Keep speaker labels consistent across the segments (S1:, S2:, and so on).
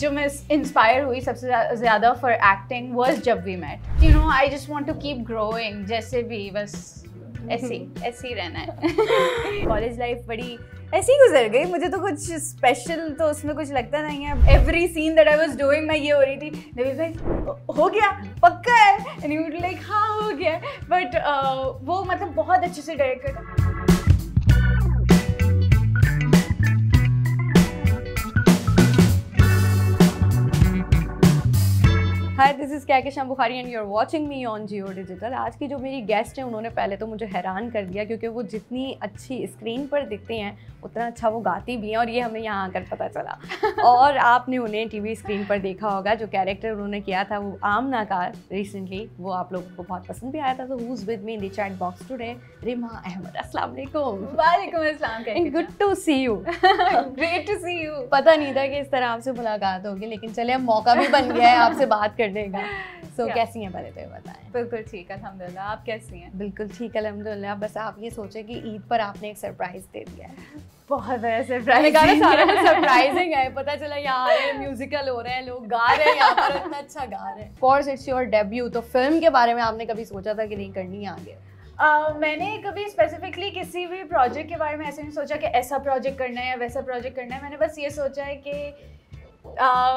S1: जो मैं इंस्पायर हुई सबसे ज़्यादा फॉर एक्टिंग वाज जब we met. You know I just want to keep growing, जैसे भी बस ऐसे ही रहना है। कॉलेज लाइफ बड़ी ऐसी गुजर गई, मुझे तो कुछ स्पेशल तो उसमें कुछ लगता नहीं है। Every seen that I was doing मैं ये हो रही थी, नबील भाई हो गया पक्का है, एंड यू लाइक हाँ हो गया, बट वो मतलब बहुत अच्छे से डायरेक्ट करता।
S2: Hi, this is Kahkashan Bukhari and you are watching me on Jio digital. आज की जो मेरी गेस्ट हैं उन्होंने पहले तो मुझे हैरान कर दिया, क्योंकि वो जितनी अच्छी स्क्रीन पर दिखते हैं उतना अच्छा वो गाती भी हैं, और ये हमें यहाँ आकर पता चला। और आपने उन्हें टीवी स्क्रीन पर देखा होगा, जो कैरेक्टर उन्होंने किया था वो आमना का रिसेंटली, वो आप लोगों को बहुत पसंद भी आया था। तो who is with me in the chat box today? Rima Ahmad. अस्सलाम वालेकुम।
S1: वालेकुम अस्सलाम।
S2: Good to see you.
S1: Great to see you.
S2: पता नहीं था कि इस तरह आपसे मुलाकात होगी, लेकिन चले अब मौका भी बन गया है आपसे बात करने का। So, कैसी हैं पहले तो ये बताएं।
S1: बिल्कुल ठीक अल्हम्दुलिल्लाह, आप कैसी हैं?
S2: बिल्कुल ठीक अल्हम्दुलिल्लाह। बस आप ये सोचें कि ईद पर आपने एक सरप्राइज दे दिया है।
S1: बहुत बड़ा सरप्राइज।
S2: सारा कुछ सरप्राइजिंग है। पता चला यहाँ आ रहे हैं, म्यूजिकल हो रहे हैं, लोग गा रहे हैं यहाँ पर, इतना अच्छा गा रहे हैं। कोर्स इट्स योर डेब्यू, तो फिल्म के बारे में आपने कभी सोचा था कि नहीं करनी है आगे?
S1: मैंने कभी स्पेसिफिकली किसी भी प्रोजेक्ट के बारे में ऐसे नहीं सोचा कि ऐसा प्रोजेक्ट करना है या वैसा प्रोजेक्ट करना है। मैंने बस ये सोचा है कि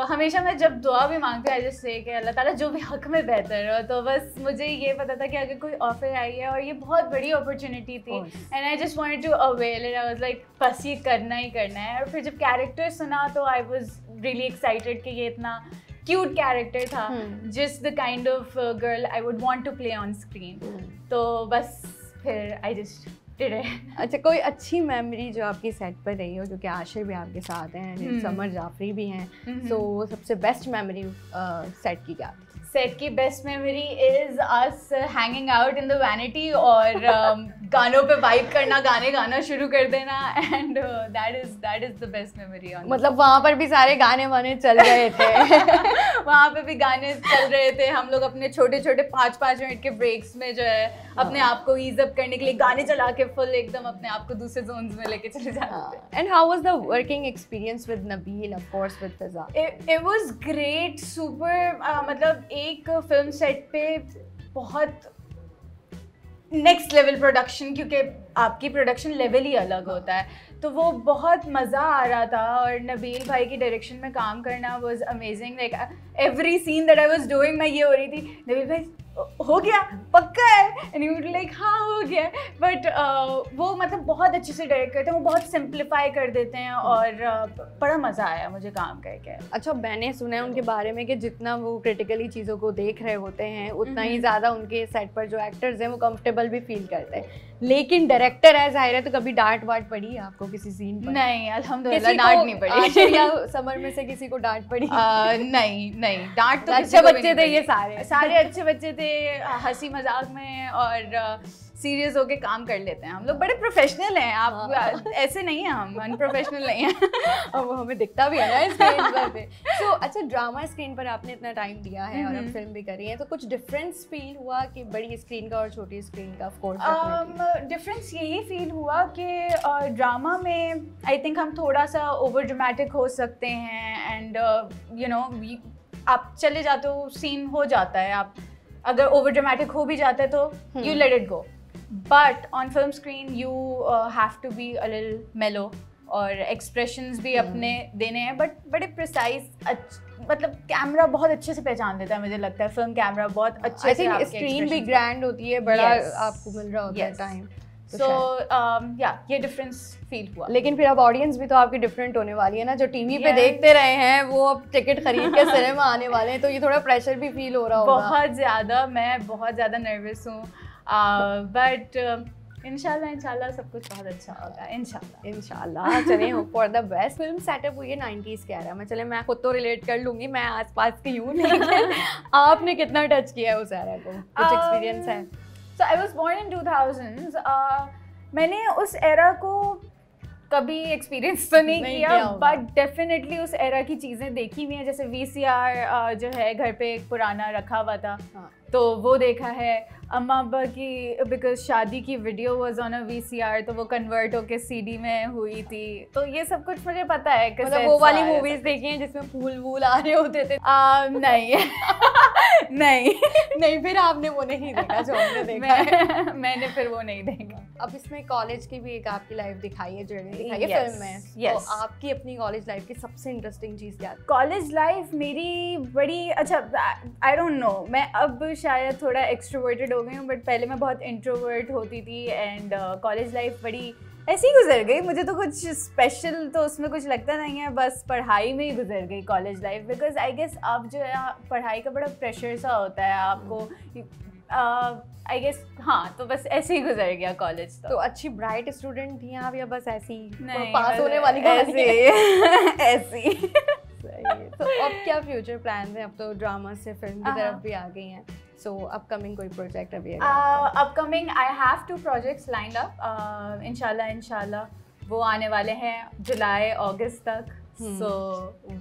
S1: हमेशा मैं जब दुआ भी मांगती हूँ जैसे कि अल्लाह ताला जो भी हक में बेहतर हो, तो बस मुझे ये पता था कि अगर कोई ऑफर आई है और ये बहुत बड़ी अपॉर्चुनिटी थी, and I just wanted to avail it. I was like बस ये करना ही करना है। और फिर जब कैरेक्टर सुना तो आई वाज रियली एक्साइटेड कि ये इतना क्यूट कैरेक्टर था, just the kind of girl I would want to play on screen. तो बस फिर आई जस्ट डिड इट।
S2: अच्छा, कोई अच्छी मेमोरी जो आपकी सेट पर रही हो, क्योंकि आशिर भी आपके साथ हैं, समर जाफरी भी हैं, तो सबसे बेस्ट मेमोरी सेट की क्या थी?
S1: सेट की best memory is us hanging out in the vanity और गानों पे वाइब करना, गाने गाना शुरू कर देना, and that is the best memory.
S2: मतलब वहाँ पर भी सारे गाने वाने चल रहे थे।
S1: वहाँ पे भी गाने चल रहे थे। हम लोग अपने छोटे छोटे 5-5 मिनट के ब्रेक्स में जो है अपने आप को ईज अप करने के लिए गाने चला के फुल एकदम अपने आप को दूसरे जोन्स में लेके चले जाते थे।
S2: And how was the working experience with Nabeel, of course with Fiza?
S1: It was great, super. मतलब एक फिल्म सेट पे बहुत नेक्स्ट लेवल प्रोडक्शन, क्योंकि आपकी प्रोडक्शन लेवल ही अलग होता है, तो वो बहुत मज़ा आ रहा था। और नबील भाई की डायरेक्शन में काम करना was amazing. Like every seen that I was doing मैं ये हो रही थी, नबील भाई हो गया पक्का है, एंड यू लाइक हाँ हो गया, बट वो मतलब बहुत अच्छे से डायरेक्ट करते हैं, वो बहुत सिंप्लीफाई कर देते हैं, और बड़ा मज़ा आया मुझे काम करके।
S2: अच्छा, मैंने सुना है उनके बारे में कि जितना वो क्रिटिकली चीज़ों को देख रहे होते हैं उतना ही ज़्यादा उनके सेट पर जो एक्टर्स हैं वो कंफर्टेबल भी फील करते हैं, लेकिन डायरेक्टर है जाहिर है, तो कभी डांट वाट पड़ी है आपको किसी सीन पर?
S1: नहीं अल्हम्दुलिल्लाह डांट नहीं पड़ी।
S2: या समर में से किसी को डांट पड़ी?
S1: नहीं डांट तो
S2: अच्छे बच्चे थे, ये
S1: सारे अच्छे बच्चे थे, हंसी मजाक में और सीरियस होके काम कर लेते हैं। हम लोग बड़े प्रोफेशनल हैं, आप ऐसे नहीं हैं, हम अनप्रोफेशनल नहीं हैं।
S2: और वो हमें दिखता भी है ना स्क्रीन पर पे। सो अच्छा, ड्रामा स्क्रीन पर आपने इतना टाइम दिया है और अब फिल्म भी करी है, तो कुछ डिफरेंस फील हुआ कि बड़ी स्क्रीन का और छोटी स्क्रीन का? ऑफ कोर्स
S1: डिफरेंस यही फील हुआ कि ड्रामा में आई थिंक हम थोड़ा सा ओवर ड्रामेटिक हो सकते हैं, एंड यू नो आप चले जाते हो, सीन हो जाता है, आप अगर ओवर ड्रामेटिक हो भी जाता है तो you let it go, but on film screen you have to be a little mellow, और एक्सप्रेशंस भी अपने देने हैं, बट बड़े प्रिसाइज। मतलब कैमरा बहुत अच्छे से पहचान देता है, मुझे लगता है फिल्म कैमरा बहुत अच्छे से।
S2: आई थिंक स्क्रीन भी ग्रैंड होती है, बड़ा आपको मिल रहा होता है टाइम।
S1: सो ये डिफरेंस फील हुआ।
S2: लेकिन फिर अब ऑडियंस भी तो आपकी डिफरेंट होने वाली है ना, जो टीवी पे देखते रहे हैं वो अब टिकट खरीद के सिनेमा आने वाले हैं, तो ये थोड़ा प्रेशर भी फील हो रहा होगा?
S1: बहुत ज़्यादा, मैं बहुत ज़्यादा नर्वस हूँ, बट इंशाल्लाह सब कुछ बहुत अच्छा होगा, इंशाल्लाह।
S2: चलें, hope for the best. Film setup हुई है 90s के era में, चले मैं खुद तो रिलेट कर लूँगी, मैं आसपास की हूँ, लेकिन आपने कितना टच किया है उस era को, कुछ एक्सपीरियंस है?
S1: So I was born in 2000s. मैंने उस era को कभी एक्सपीरियंस तो नहीं किया,
S2: होगा।
S1: बट डेफिनेटली उस एरा की चीज़ें देखी हुई हैं, जैसे VCR जो है घर पे एक पुराना रखा हुआ था,
S2: हाँ।
S1: तो वो देखा है। अम्मा अब्बा की बिकॉज शादी की video was on a VCR, तो वो कन्वर्ट होके CD में हुई थी, तो ये सब कुछ मुझे पता है।
S2: मतलब वो वाली मूवीज देखी हैं जिसमें फूल वूल आ रहे होते थे?
S1: नहीं नहीं
S2: नहीं, फिर आपने वो नहीं देखा जो हमने देखा है।
S1: मैंने फिर वो नहीं देखा।
S2: अब इसमें कॉलेज की भी एक आपकी लाइफ दिखाई है, जर्नी दिखाई है
S1: Yes,
S2: फिल्म में।
S1: yes.
S2: तो आपकी अपनी कॉलेज लाइफ की सबसे इंटरेस्टिंग चीज़ क्या थी?
S1: कॉलेज लाइफ मेरी बड़ी अच्छा, आई डोंट नो, मैं अब शायद थोड़ा एक्सट्रोवर्टेड हो गई हूँ, बट पहले मैं बहुत इंट्रोवर्ट होती थी। एंड कॉलेज लाइफ बड़ी ऐसी ही गुजर गई, मुझे तो कुछ स्पेशल तो उसमें कुछ लगता नहीं है, बस पढ़ाई में ही गुजर गई college life. Because I guess अब जो है पढ़ाई का बड़ा प्रेशर सा होता है आपको, आई गेस। हाँ, तो बस ऐसे ही गुजर गया कॉलेज।
S2: तो अच्छी ब्राइट स्टूडेंट थी आप या बस ऐसी
S1: नहीं,
S2: पास होने वाली
S1: ऐसे ऐसी।
S2: सही है। तो अब क्या फ्यूचर प्लान है? अब तो ड्रामा से फिल्म की तरफ भी आ गई हैं, सो अपकमिंग कोई प्रोजेक्ट अभी है?
S1: Upcoming I have 2 projects lined up, इंशाल्लाह वो आने वाले हैं जुलाई अगस्त तक। सो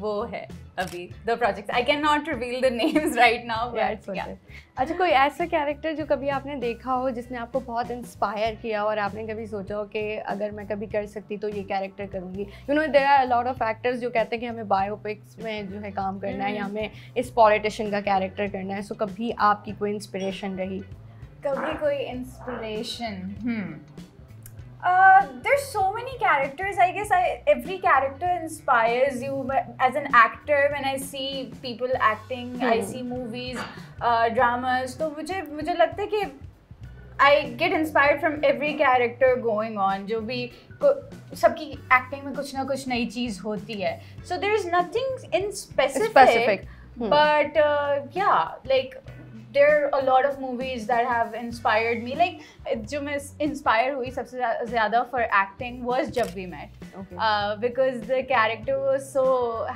S1: वो है अभी the projects. I can not reveal the names right now, but या।
S2: अच्छा, कोई ऐसा कैरेक्टर जो कभी आपने देखा हो जिसने आपको बहुत इंस्पायर किया और आपने कभी सोचा हो कि अगर मैं कभी कर सकती तो ये कैरेक्टर करूँगी? You know, there are a lot of actors जो कहते हैं कि हमें बायोपिक्स में जो है काम करना है या हमें इस पॉलिटिशियन का कैरेक्टर करना है। सो कभी आपकी कोई इंस्पिरेशन रही?
S1: कभी कोई inspiration? There's so many characters. I guess every character inspires you. But as an actor, when I see people acting, I see movies, dramas. तो मुझे लगता है कि I get inspired from every character going on. जो भी सबकी acting में कुछ ना कुछ नई चीज़ होती है. So there's nothing in specific. But yeah, like there are a lot of movies that have inspired me. Like जो मैं inspire हुई सबसे ज़्यादा for acting was Jab We Met.
S2: Okay.
S1: Because the character was so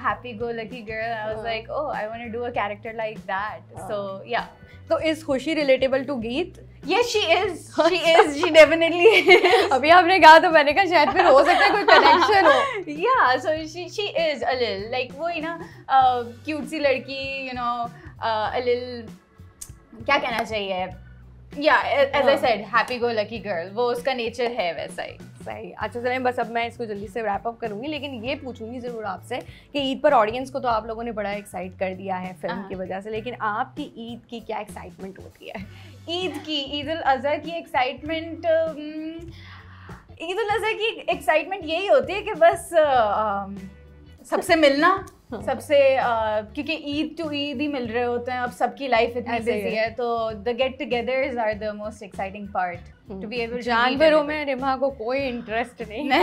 S1: happy-go-lucky girl. I was like, oh, I want to do a character like that. So yeah.
S2: तो is खुशी relatable to गीत?
S1: Yes, she is. She is. She definitely is.
S2: अभी आपने कहा तो मैंने कहा शायद फिर हो सकता है कोई कनेक्शन हो।
S1: Yeah, so she is a little like वो ही ना cute सी लड़की, you know, a little क्या कहना चाहिए? Yeah, as I said, happy-go-lucky girl. वो उसका nature है वैसा ही।
S2: सही। अच्छा चलें, बस अब मैं इसको जल्दी से रैप अप करूंगी, लेकिन ये पूछूंगी ज़रूर आपसे कि ईद पर ऑडियंस को तो आप लोगों ने बड़ा एक्साइट कर दिया है फिल्म की वजह से, लेकिन आपकी ईद की क्या एक्साइटमेंट होती है? ईद उल अज़हा की एक्साइटमेंट,
S1: ईद उल अज़हा की एक्साइटमेंट यही होती है कि बस सबसे मिलना, सबसे क्योंकि ईद टू ईद ही मिल रहे होते हैं, अब सबकी लाइफ इतनी बिजी है, तो the get togethers are the most exciting part to be able.
S2: जानवरों में रिमा को कोई इंटरेस्ट नहीं है,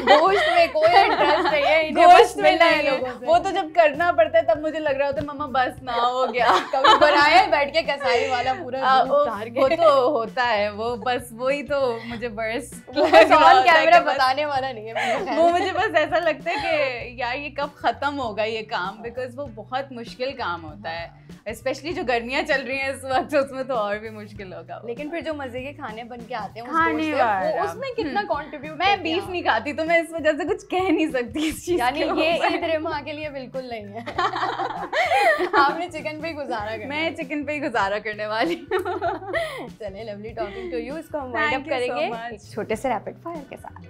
S2: गोश्त में कोई इंटरेस्ट नहीं है, इन्हें
S1: गोश्त
S2: बस
S1: में
S2: मिलना है
S1: नहीं
S2: लोगों
S1: है।
S2: से।
S1: वो तो जब करना पड़ता है तब मुझे लग रहा होता है मम्मा बस ना, हो गया।
S2: कभी बनाया है बैठ के कसाई वाला पूरा उतार के?
S1: वो तो होता है, वो बस वही तो मुझे बर्स
S2: ऑन कैमरा बताने वाला नहीं है।
S1: वो मुझे बस ऐसा लगता है कि यार ये कब खत्म होगा ये काम, बिकॉज वो बहुत मुश्किल काम होता है, स्पेशली जो गर्मियाँ चल रही हैं इस वक्त, उसमें तो और भी मुश्किल होगा।
S2: लेकिन फिर जो मजे के खाने बन के आते हैं
S1: वो
S2: उसमें कितना कंट्रीब्यूट?
S1: मैं बीफ नहीं खाती तो मैं इस वजह से कुछ कह नहीं सकती इस चीज,
S2: यानी ये ईद रिमा के लिए बिल्कुल नहीं है। आपने चिकन पे ही गुजारा करना।
S1: मैं चिकन पे ही गुजारा करने वाली हूँ।
S2: चलिए, लवली टॉकिंग टू यू। इसको हम वाइंड अप करेंगे एक छोटे से रैपिड फायर के साथ।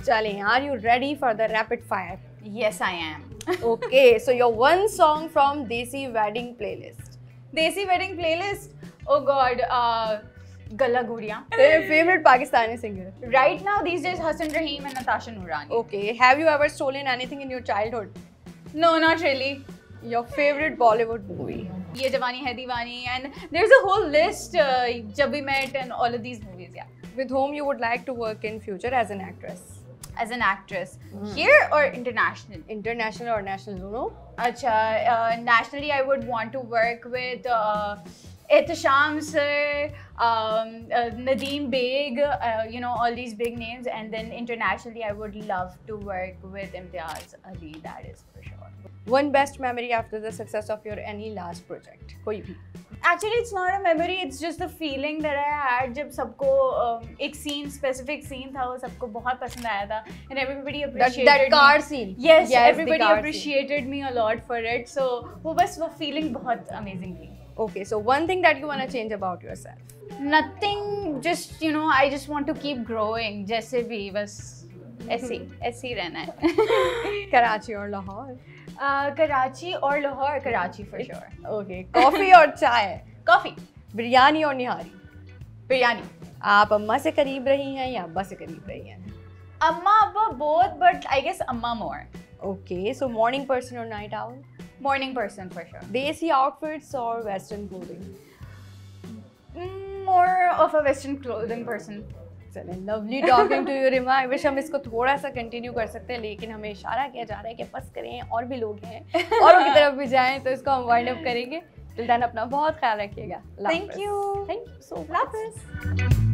S2: चलिए, are you ready for the rapid fire?
S1: Yes, I am.
S2: Okay, so your one song from Desi wedding playlist.
S1: Desi wedding playlist? Oh God, Galla Guriya.
S2: Your favorite Pakistani singer?
S1: Right now, these days, Hassan Rahim and Natasha Noorani.
S2: Okay, have you ever stolen anything in your childhood?
S1: No, not really.
S2: Your favorite Bollywood movie?
S1: Ye Jawani Hai Deewani, and there's a whole list, Jab We Met and all of these movies, yeah.
S2: With whom you would like to work in future as an actress?
S1: As an actress, here or international?
S2: International or national, dono?
S1: Acha, nationally I would want to work with Ehtisham sir, Nadeem Beg, all these big names. And then internationally, I would love to work with Imtiaz Ali, that is for sure.
S2: One best memory after the success of your any last project? कोई भी?
S1: Actually, it's not a memory, it's just the feeling that I had जब सबको एक specific scene था, वो सबको बहुत पसंद आया था, and everybody appreciated
S2: that car scene.
S1: Yes, everybody appreciated me a lot for it. So वो feeling बहुत amazing थी.
S2: Okay, so one thing that you want to change about yourself?
S1: Nothing, just I just want to keep growing. जैसे भी बस ऐसे ही रहना है.
S2: Karachi or Lahore?
S1: Karachi or Lahore. Karachi for sure.
S2: Okay. Coffee or chai?
S1: Coffee.
S2: Biryani और निहारी?
S1: बिरयानी.
S2: आप अम्मा से करीब रही हैं या अब्बा से करीब रही हैं?
S1: अम्मा अब्बा both, but I guess अम्मा more.
S2: Okay, so morning person or night owl?
S1: Morning person for sure.
S2: Desi outfits or western clothing?
S1: More of a western clothing person.
S2: Lovely talking to you, Rima. I wish हम इसको थोड़ा सा continue कर सकते हैं, लेकिन हमें इशारा किया जा रहा है कि बस करें, और भी लोग हैं, औरों की तरफ भी जाएं, तो इसको हम वाइंड अप करेंगे. Till then अपना बहुत ख्याल रखिएगा.
S1: Thank you.
S2: Thank you so much.